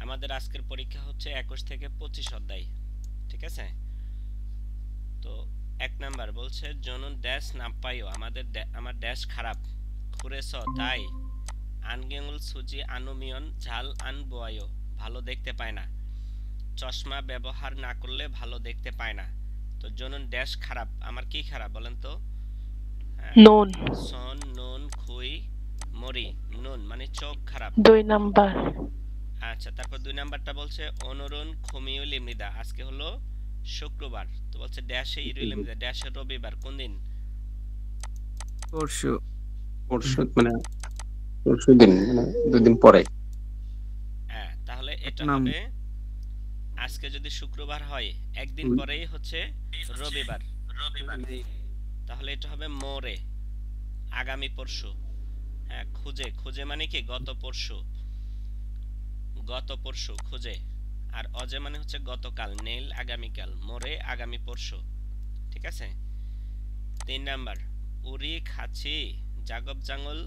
আমাদের আজকের পরীক্ষা হচ্ছে 21 থেকে 25 অধ্যায়, ঠিক আছে? তো 1 নাম্বার বলছে জনন ড্যাশ না পাইও, আমার ড্যাশ খারাপ খুরেছ তাই আনগেঙ্গুল সুজি আনুমিয়ন ঝাল আন বোয়ায়ো, ভালো দেখতে পায় না। চশমা ব্যবহার না করলে ভালো দেখতে পায় না। তো জনন ড্যাশ খারাপ, আমার কি খারাপ বলেন তো? হ্যাঁ, নুন। সন নুন খুই মরি, নুন মানে চোখ খারাপ। 2 নাম্বার। আচ্ছা, তারপর 2 নাম্বারটা বলছে অনরুন খুমিউল ইমরিদা, আজকে হলো শুক্রবার। তো বলছে ড্যাশে ইরুল ইমরিদা, ড্যাশে রবিবার, কোন দিন? পরশু। পরশু মানে পরশু দিন, মানে 2 দিন পরে। হ্যাঁ, তাহলে এটা নাম হবে আজকে যদি শুক্রবার হয় একদিন পরেই হচ্ছে রবিবার, তাহলে এটা হবে মোরে, আগামী পরশু। হ্যাঁ, খুঁজে, খুঁজে মানে কি গত পরশু, গত পরশু খুঁজে। আর অজে মানে হচ্ছে গতকাল, নেল আগামীকাল, মোরে আগামী পরশু, ঠিক আছে? 3 নাম্বার উরি খাচ্ছি জাগব জাঙ্গল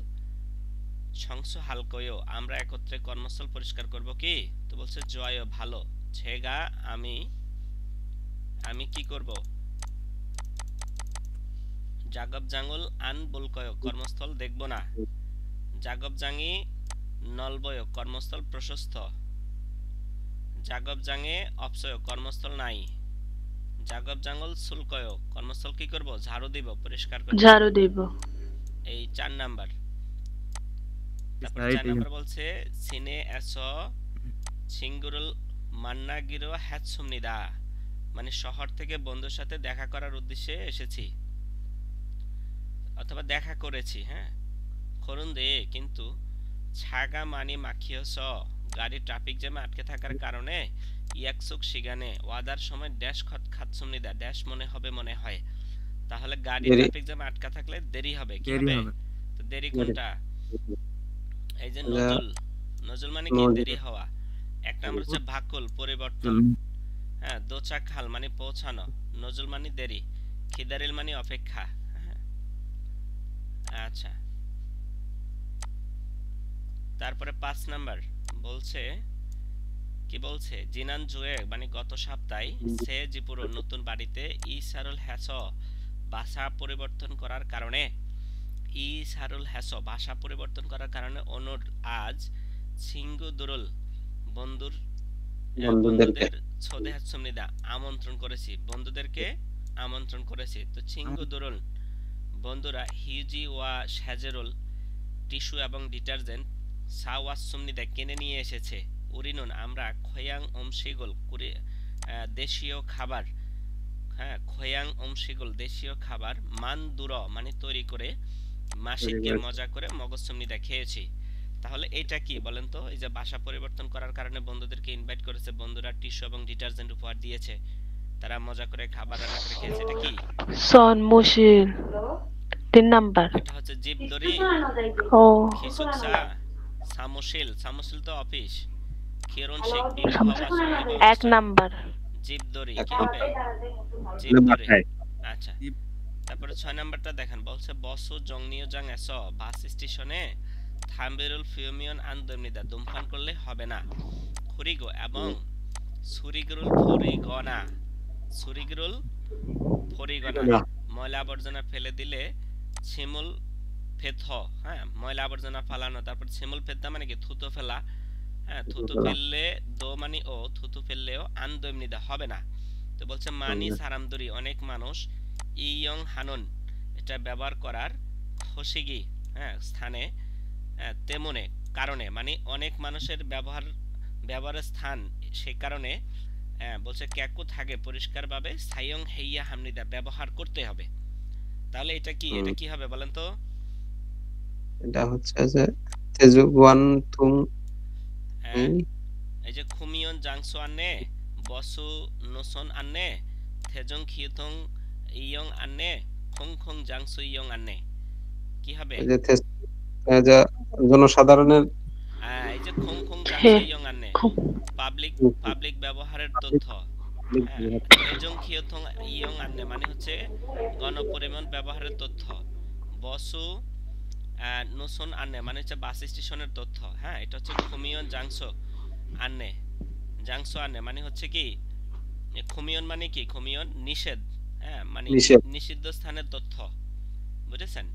সংস হালকয়ও, আমরা একত্রে কর্মস্থল পরিষ্কার করব কি? তো বলছে জয় ভালো, ছেগা আমি আমি কি করব? জাগব জাঙ্গল আন বলকয়, কর্মস্থল দেখব না। জাগব জাঙ্গি নলবয়, কর্মস্থল প্রশস্ত। জাগব জাঙ্গে অপসয়, কর্মস্থল নাই। জাগব জাঙ্গল শুল্কয়, কর্মস্থল কি করব? ঝাড়ু দিব, পরিষ্কার করব। ঝাড়ু দেব। এই 4 নাম্বার। তারপর 4 নাম্বার বলছে সিনে এস সিঙ্গুরুল মান্নাগিরো হ্যাতসুমনিদা, মানে শহর থেকে বন্ধুর সাথে দেখা করার উদ্দেশ্যে এসেছি অথবা দেখা করেছি। হ্যাঁ, করুন দে কিন্তু ছাগা মানি মাখিয়স, গাড়ি ট্রাফিক জ্যামে আটকে থাকার কারণে ইয়াকসুক সিগানে ওয়াদার সময় ড্যাশ খাতসুমনিদা, ড্যাশ মনে হবে মনে হয়। তাহলে গাড়ি ট্রাফিক জ্যামে আটকা থাকলে দেরি হবে, কি হবে? তো দেরি কোনটা? এই যে নজুল, নজুল মানে কি দেরি হওয়া। 1 নাম্বার হচ্ছে ভাকুল, পরিবর্তন। হ্যাঁ, দোচাক হাল মানে পৌঁছানো, নজুল মানে দেরি, খিদারিল মানে অপেক্ষা। হ্যাঁ, আচ্ছা, তারপরে 5 নাম্বার বলছে কি বলছে জিনান জুয়ে, মানে গত সপ্তাহে সে জিপুরো নতুন বাড়িতে ইসারুল হ্যাস, ভাষা পরিবর্তন করার কারণে, ইসারুল হ্যাস ভাষা পরিবর্তন করার কারণে অনুর আজ সিঙ্গু দুরুল বন্ধুর বন্ধুদেরকে বন্ধুদের ছোদে হাতসুমনিদা, আমন্ত্রণ করেছি, বন্ধুদেরকে আমন্ত্রণ করেছি। তো চিঙ্গু দুরুল বন্ধুরা হিউজি ওয়া সাজেরুল টিস্যু এবং ডিটারজেন্ট সাওয়াসুমনিদা কিনে নিয়ে এসেছে। উরিনুন আমরা খয়াং অমশিগুল দেশীয় খাবার, হ্যাঁ খয়াং অমশিগুল দেশীয় খাবার মান দুর মানে তৈরি করে মাসিদকে মজা করে মগজসুমনিদা খেয়েছি। তাহলে এটা কি বলেন তো? এই যে ভাষা পরিবর্তন করার কারণে বন্ধুদেরকে ইনভাইট করেছে, বন্ধুরা টিস্যু এবং ডিটারজেন্ট উপহার দিয়েছে, তারা মজা করে খাবার রান্না করে খেয়েছে, এটা কি? সন মুশিল। 3 নাম্বার। এটা হচ্ছে জীবদরি, ও। খিসুকসা, সামুশিল, সামুশিল তো অফিস, খিরন শেখ বিবাহ 1 অনুষ্ঠান, নাম্বার। জীবদরি কি হবে? জীবদরি। আচ্ছা, তারপরে 6 নাম্বারটা দেখেন, বলছে বসু জংনিও জাং এস, বাস স্টেশনে থাম্বেরুল ফিউমিয়ন আন্দোমিদা, ধূমপান করলে হবে না। খুরিগো এবং সুরিগরুল ফরিগনা, সুরিগরুল ফরিগনা, ময়লা আবর্জনা ফেলে দিলে ছিমুল ফেথ, হ্যাঁ ময়লা আবর্জনা ফালানো। তারপর ছিমুল ফেথা মানে কি থুতু ফেলা, হ্যাঁ থুতু ফেললে দো মানে ও, থুতু ফেললেও আন্দোমনিদা হবে না। তো বলছে মানি সারামদুরি, অনেক মানুষ ইয়ং হানুন এটা ব্যবহার করার খসিগি, হ্যাঁ স্থানে, তেমনে কারণে, মানে অনেক মানুষের ব্যবহারের স্থান, সে কারণে বলছে ক্যাকু থাকে পরিষ্কারভাবে সাইয়ং হেইয়া হামনিদা, ব্যবহার করতে হবে। তাহলে এটা কি, এটা কি হবে বলেন তো? এটা হচ্ছে যে তেজুগুয়ান থুং। হ্যাঁ, এই যে খুমিয়ন জাংসু আননে, বসু নোসন আননে, থেজং খিউথং ইয়ং আননে, খং খং জাংসু ইয়ং আননে, কি হবে? এই যে যে জনসাধারণের এই যে খং খং জাংসু ইয়ং আননে পাবলিক, পাবলিক ব্যবহারের তথ্য। হ্যাঁ, থেজং খিউথং ইয়ং আননে মানে হচ্ছে গণপরিবহন ব্যবহারের তথ্য। বসু নোসন আননে মানে হচ্ছে বাস স্টেশনের তথ্য। হ্যাঁ, এটা হচ্ছে খুমিয়ন জাংসু আননে জাংসোয়ানে মানে হচ্ছে কি, খুমিয়ন মানে কি, খুমিয়ন নিষেধ, হ্যাঁ মানে নিষেধ। নিষিদ্ধ স্থানের তথ্য, বুঝেছেন?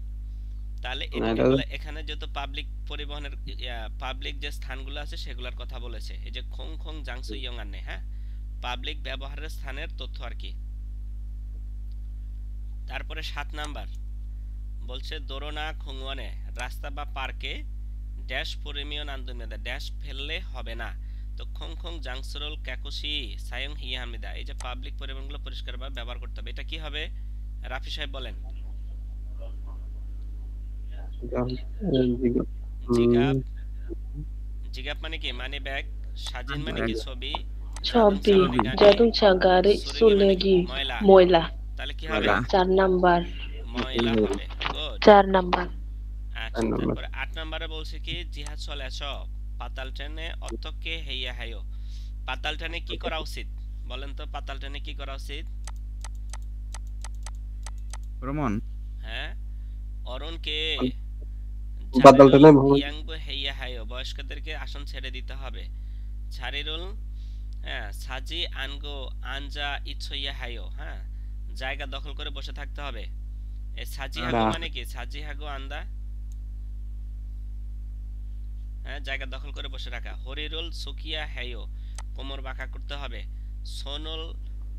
তাহলে না, এটাকে এটা বলে, এখানে যেহেতু পাবলিক পরিবহনের পাবলিক যে স্থানগুলো আছে সেগুলোর কথা বলেছে, এই যে খং খং জাংসু ইয়ং আনে, হ্যাঁ পাবলিক ব্যবহারের স্থানের তথ্য আর কি। তারপরে 7 নাম্বার বলছে দোরোনা খুংওয়ানে রাস্তা বা পার্কে ড্যাশ পরিমিয়ন আন্দোলন ড্যাশ ফেললে হবে না। তো খং খং জাংসুরল ক্যাকুশি সায়ং হিয়া হামিদা, এই যে পাবলিক পরিবহনগুলো পরিষ্কারভাবে ব্যবহার করতে হবে, এটা কি হবে রাফি সাহেব বলেন? জিগাপ, জিগাপ মানে কি, মানে ব্যাগ, সাজিন মানে কি ছবি, জাদুংসা ছবি, মানে গাড়ি, 자동차 গাড়ি, সুরেগি মানে কি সুলেগি ময়লা, ময়লা। তাহলে কি হবে? ময়লা। 4 নাম্বার, ময়লা হবে। গুড। 4 নাম্বার। আচ্ছা, তারপরে 8 নম্বরে বলছে কি জিহাদ চলে আসো পাতাল ট্রেনে অতকে হেইয়া হাইও, পাতাল ট্রেনে কি করা উচিত বলেন তো, পাতাল ট্রেনে কি করা উচিত? ভ্রমণ। হ্যাঁ, অরুণকে বাদল ঝাবেরুল ট্রেনে ভ্রমণ। ইয়াংবো হেইয়া হাইও, বয়স্কদেরকে আসন ছেড়ে দিতে হবে। ছারিরুল, হ্যাঁ সাজি আনগো আনজা ইচ্ছইয়া হাইও, হ্যাঁ জায়গা দখল করে বসে থাকতে হবে। এই সাজি হাগো মানে কি, সাজি হাগো আন্দা, হ্যাঁ জায়গা দখল করে বসে রাখা। হরিরুল সুকিয়া হাইও, কোমর বাঁকা করতে হবে। সোনল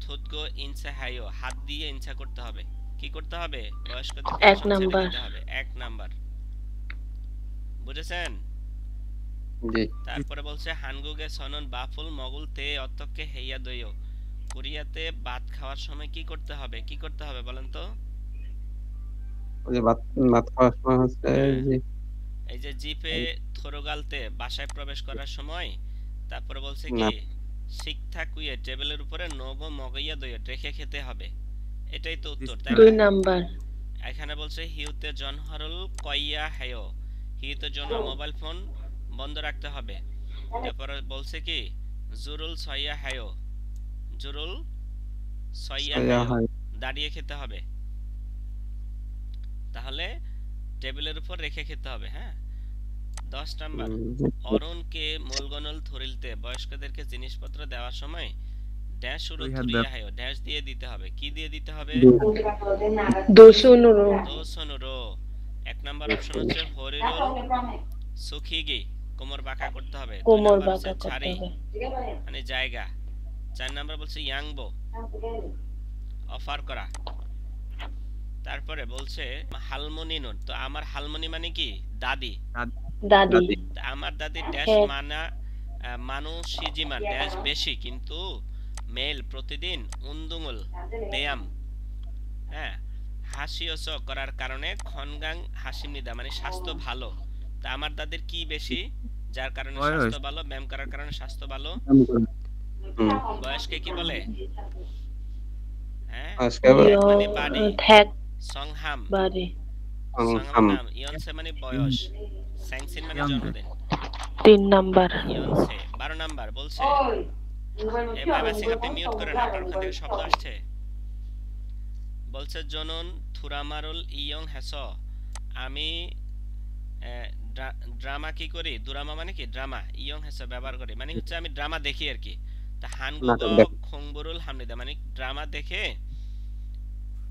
থুতগো ইনসা হাইও, হাত দিয়ে ইনসা করতে হবে। কি করতে হবে? বয়স্কদেরকে 1 আসন ছেড়ে নাম্বার। দিতে হবে। 1 নাম্বার, বুঝেছেন? জি। তারপরে বলছে হানগুগে সনন বাফুল মগুল তে অতকে হেইয়া দইও, কোরিয়াতে ভাত খাওয়ার সময় কি করতে হবে, কি করতে হবে বলেন তো? ওই যে ভাত ভাত খাওয়ার সময় হচ্ছে হ্যাঁ, যে এই যে জিপে থোরগালতে বাসায় প্রবেশ করার সময়, তারপরে বলছে না কি শিক্ষা কুইয়ে টেবিলের উপরে নগো মগাইয়া দইয়ে রেখে খেতে হবে। এটাই তো উত্তর, তাই 2 না? নাম্বার, এখানে বলছে হিউতে জনহরুল কইয়া হেয়, হিউতে জন মোবাইল ফোন বন্ধ রাখতে হবে। তারপরে বলছে কি জুরুল সইয়া হেয়, জুরুল সইয়া সয়া হেয়, হয়। দাঁড়িয়ে খেতে হবে। তাহলে টেবিলের উপর রেখে খেতে হবে, হ্যাঁ। 10 নাম্বার অরুণকে মূলগণল থরিলতে, বয়স্কদেরকে জিনিসপত্র দেওয়ার সময় ড্যাশ উড়ো দুই হাত থুরিয়া হায়, ড্যাশ দিয়ে দিতে হবে। কি দিয়ে দিতে হবে? দোসুনুরো, দোসনুরো। 1 নাম্বার অপশন হচ্ছে হরিরুল সুখিগি, কোমর বাঁকা করতে হবে। 2 কোমর নাম্বার হচ্ছে বাঁকা করতে ছাড়ি হবে। মানে জায়গা। 4 নাম্বার বলছে ইয়াংবো, অফার করা। তারপরে বলছে হালমনি নুন, তো আমার হালমনি মানে কি দাদি, দাদি, তা আমার দাদি ড্যাশ হ্যাঁ। মানা মানুষিজিমান ড্যাশ বেশি, কিন্তু মেল প্রতিদিন উন্দুঙুল ব্যায়াম, হ্যাঁ হাসিওস করার কারণে খনগাং হাসিমনিদা মানে স্বাস্থ্য ভালো। তা আমার দাদির কি বেশি, যার কারণে বয়স। স্বাস্থ্য ভালো, ব্যায়াম করার কারণে স্বাস্থ্য ভালো। হুম। বয়সকে কি বলে? হ্যাঁ আজকে হেড মানে বাড়ি, থ্যাক সংহাম, বাড়ি। সংহাম ইয়নসে মানে বয়স, স্যাংসিন মানে জন্মদিন। 3 নাম্বার, ইয়নসে। 12 নাম্বার বলছে, এ বাবা সিং আপনি মিউট করেন, আপনার ওখান থেকে শব্দ আসছে। বলছে জনন থুরামারুল ইয়ং হেস, আমি ড্রামা কি করি, দুরামা মানে কি ড্রামা, ইয়ং হেস ব্যবহার করি মানে হচ্ছে আমি ড্রামা দেখি আর কি। তা হানগুগ নাটক দেখ। খংবুরুল হামনিদা মানে ড্রামা দেখে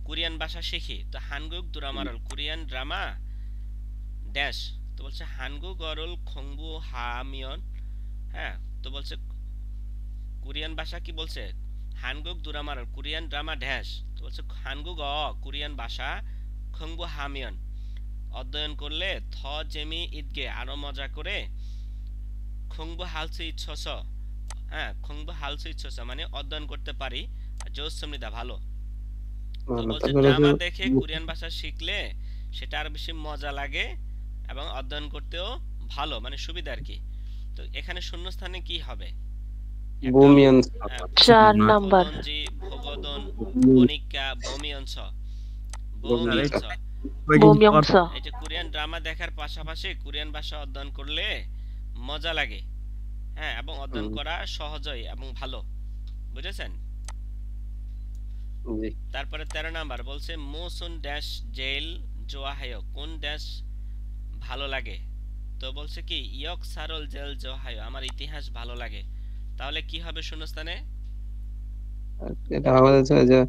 কোরিয়ান ভাষা শিখি। তো হানগুগ দুরামারুল কোরিয়ান ড্রামা ড্যাশ, তো বলছে হানগুগ অরুল খংবু হামিয়ন, হ্যাঁ তো বলছে কোরিয়ান ভাষা কি বলছে, হানগুগ দুরামার কোরিয়ান ড্রামা ড্যাশ, তো বলছে হানগুগ কোরিয়ান ভাষা খংবু হামিয়ন অধ্যয়ন করলে থ জেমি ইদগে আরো মজা করে, খংবু হালসু ইচ্ছস, হ্যাঁ খংবু হালসু ইচ্ছস মানে অধ্যয়ন করতে পারি, জোসমিদা ভালো। তো বলছে ড্রামা দেখে কোরিয়ান ভাষা শিখলে সেটা আরো বেশি মজা লাগে এবং অধ্যয়ন করতেও ভালো মানে সুবিধা আর কি। তো এখানে শূন্যস্থানে কি হবে? বুমিয়ান 4 নাম্বার, ভোগদনজি, ভোগদন, বনিকা, বমিয়ংস, বমিয়ংস। বোময়ংস। এই যে কোরিয়ান ড্রামা দেখার পাশাপাশি কোরিয়ান ভাষা অধ্যয়ন করলে মজা লাগে, হ্যাঁ এবং অধ্যয়ন করা সহজই এবং ভালো, বুঝেছেন? জি। তারপরে 13 নাম্বার বলছে মোসুন ড্যাশ জেল জোয়াহায়, কোন ড্যাশ ভালো লাগে? তো বলছে কি ইয়ক সারল জেল জোহায়, আমার ইতিহাস ভালো লাগে। তাহলে কি হবে শূন্যস্থানে? এটা হবে যে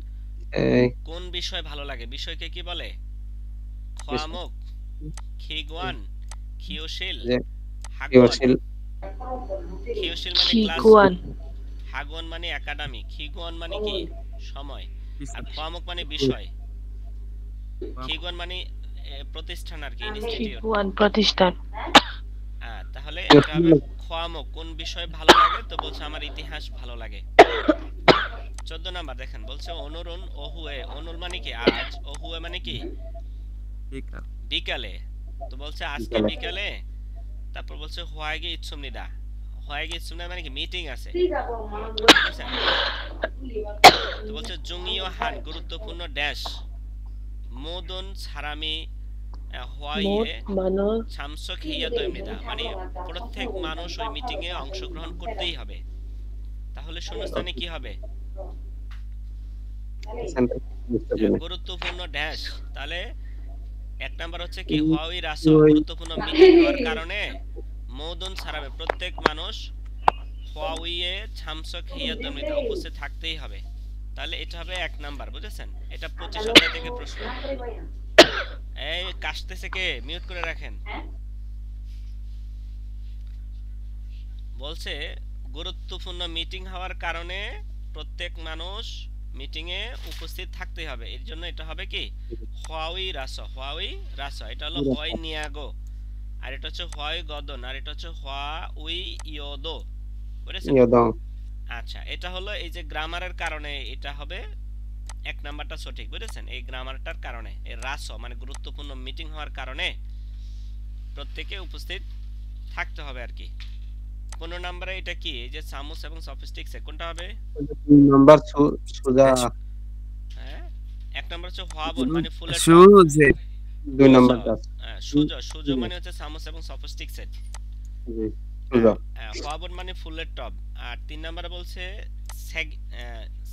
এই কোন বিষয় ভালো লাগে? বিষয়কে কি বলে? খোয়ামুখ, খিগুয়ান, খিওশিল, যে হাগুয়ান। কিওশিল খিওশিল মানে ক্লাস, খিগুয়ান হাগুয়ান মানে একাডেমি, খিগুয়ান মানে কি সময়, আর খোয়ামুখ মানে বিষয়, খিগুয়ান মানে প্রতিষ্ঠান আর কি, ইনস্টিটিউট। খিগুয়ান প্রতিষ্ঠান তাহলে এটা হবে খোয়ামুখ। কোন বিষয় ভালো লাগে? তো বলছে আমার ইতিহাস ভালো লাগে। 14 নাম্বার দেখেন, বলছে অনুরুন ওহুয়ে। অনুর মানে কি আজ, ওহুয়ে মানে কি বিকালে। তো বলছে আজকে বিকালে। তারপর বলছে হোয়াইগে ইচ্ছুমনিদা। হোয়াইগে ইচ্ছুমনিদা মানে কি মিটিং আছে, ঠিক আছে? তো বলছে জুংইও হান গুরুত্বপূর্ণ ড্যাশ মোদন সারামি হোয়াইয়ে মোট মানুষ সামসক হিয়া দৈমনিদা, মানে প্রত্যেক মানুষ ওই মিটিং এ অংশগ্রহণ করতেই হবে। তাহলে শূন্যস্থানে কি হবে? গুরুত্বপূর্ণ ড্যাশ। তাহলে এক নাম্বার হচ্ছে কি হোয়াই রাস, গুরুত্বপূর্ণ মিটিং হওয়ার কারণে মৌদন সারাবে, প্রত্যেক মানুষ হোয়াইয়ে ছামসক হিয়া দমিতা উপস্থিত থাকতেই হবে। তাহলে এটা হবে এক নাম্বার, বুঝেছেন? এটা 25 অধ্যায় থেকে প্রশ্ন। এই কাশতেছে কে? মিউট করে রাখেন। বলছে গুরুত্বপূর্ণ মিটিং হওয়ার কারণে প্রত্যেক মানুষ মিটিং এ উপস্থিত থাকতে হবে, এর জন্য এটা হবে কি হোয়াই রাস। হোয়াই রাস এটা হলো হোয়াই নিয়াগো, আর এটা হচ্ছে হোয়াই গদন, আর এটা হচ্ছে হোয়াই ইয়োদো, বুঝেছেন? আচ্ছা, এটা হলো এই যে গ্রামারের কারণে এটা হবে এক নাম্বারটা সঠিক, বুঝেছেন? এই গ্রামারটার কারণে এই রাস মানে গুরুত্বপূর্ণ মিটিং হওয়ার কারণে প্রত্যেকে উপস্থিত থাকতে হবে আর কি। 15 নম্বরে এটা কি? এই যে সামুস এবং সফিস্টিক্স কোনটা হবে? 2 নাম্বার সোজা। হ্যাঁ, এক নাম্বার হচ্ছে হোয়াবন মানে ফুলের টপ। সুজে 2 নাম্বারটা সুজো, সুজো মানে হচ্ছে সামুস এবং সফিস্টিক্স। জি সোজা। হোয়াবন মানে ফুলের টপ। আর 3 নম্বরে বলছে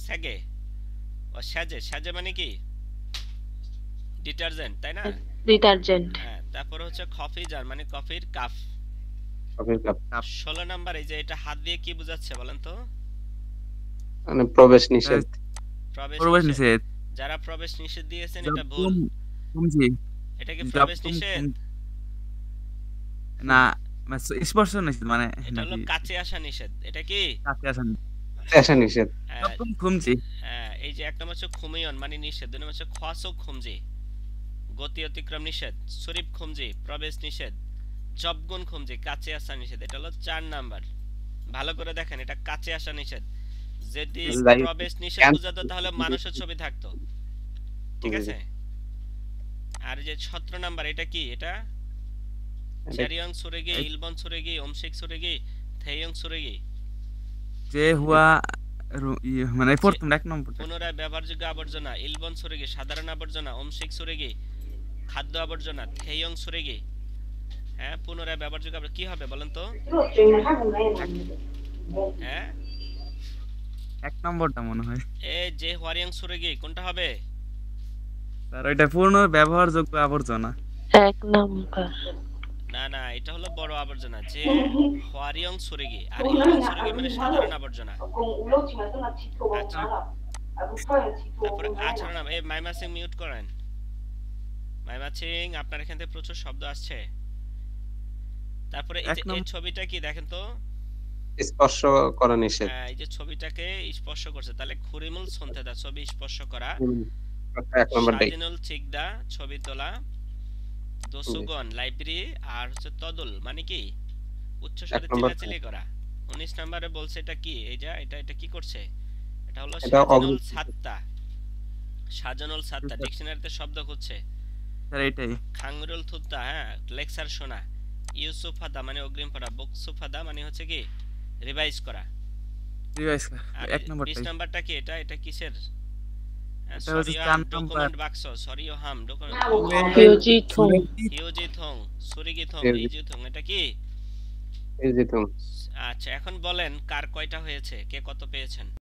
সেগে ও সাজে। সাজে মানে কি ডিটারজেন্ট, তাই না? ডিটারজেন্ট হ্যাঁ, তারপর হচ্ছে কফি জার মানে কফির কাপ। কফির কাপ। 16 নাম্বার এই যে এটা হাত দিয়ে কি বোঝাচ্ছে বলেন তো? মানে প্রবেশ নিষেধ। প্রবেশ নিষেধ। যারা প্রবেশ নিষেধ দিয়েছেন এটা ভুল। কুমজি এটা কি প্রবেশ নিষেধ? না, স্পর্শ নিষেধ, মানে এটা হলো কাছে আসা নিষেধ। এটা কি কাছে আসা নিষেধ। কুমজি। এই যে এক নম্বর হচ্ছে খুমিয়ন মানে নিষেধ, দুই নম্বর হচ্ছে খোয়াসুক খুমজি গতি অতিক্রম নিষেধ, শরীফ খুমজি প্রবেশ নিষেধ, জবগুন খুমজি কাছে আসা নিষেধ। এটা হলো 4 নাম্বার। ভালো করে দেখেন, এটা কাছে আসা নিষেধ। যদি প্রবেশ নিষেধ বুঝাতো তাহলে মানুষের ছবি থাকতো, ঠিক আছে? আর যে 17 নাম্বার এটা কি? এটা চেরিয়ং সুরেগি, ইলবন সুরেগি, ওমশিক সুরেগি, থেয়ং সুরেগি। যে হুয়া মানে প্রথম এক নম্বর পুনরায় ব্যবহারযোগ্য আবর্জনা, ইলবন সুরেগি সাধারণ আবর্জনা, ওমশিক সুরেগি খাদ্য আবর্জনা, থেয়ং সুরেগি হ্যাঁ পুনরায় ব্যবহারযোগ্য আবর্জনা। কি হবে বলেন তো? হ্যাঁ এক নম্বরটা মনে হয়। এই যে হোয়ারিয়াং সুরেগি কোনটা হবে? স্যার এটা পূর্ণ ব্যবহারযোগ্য আবর্জনা। এক নাম্বার। না না, এটা হলো বড় আবর্জনা। যে হোয়ারিয়াং সুরেগি আর ইলবন সুরেগি মানে সাধারণ আবর্জনা। আচ্ছা, তারপরে 18 নাম এই মাইমা সিং মিউট করেন। মাইমা সিং আপনার এখান থেকে প্রচুর শব্দ আসছে। তারপরে এই ছবিটা কি দেখেন তো? স্পর্শ করা নিষেধ। এই যে ছবিটাকে স্পর্শ করছে, তাহলে খুরিমুল সন্তেদা ছবি স্পর্শ করা। এক নাম্বারটাই সাজিনুল চিকদা ছবি তোলা, দোসুগন লাইব্রেরি, আর হচ্ছে তদুল মানে কি উচ্চ স্বরে চিল্লাচিল্লি করা। 19 নম্বরে বলছে এটা কি? এই যে এটা কি করছে? এটা হলো সাজানুল সাত্তা। সাজানুল সাত্তা ডিকশনারিতে শব্দ খুঁজছে। স্যার এটাই খাংরুল থুত্তা, হ্যাঁ লেকচার শোনা। ইউসুফাদা মানে অগ্রিম পড়া, বকসুফাদা মানে হচ্ছে কি রিভাইজ করা। এক নম্বর। 20 নাম্বারটা কি? এটা কিসের? ডকুমেন্ট বাক্স। সরিও হাম ডকুমেন্ট হিউজি থং সুরিগি থং ইজি থং। এটা কি? ইজি থং। আচ্ছা, এখন বলেন কার কয়টা হয়েছে, কে কত পেয়েছেন?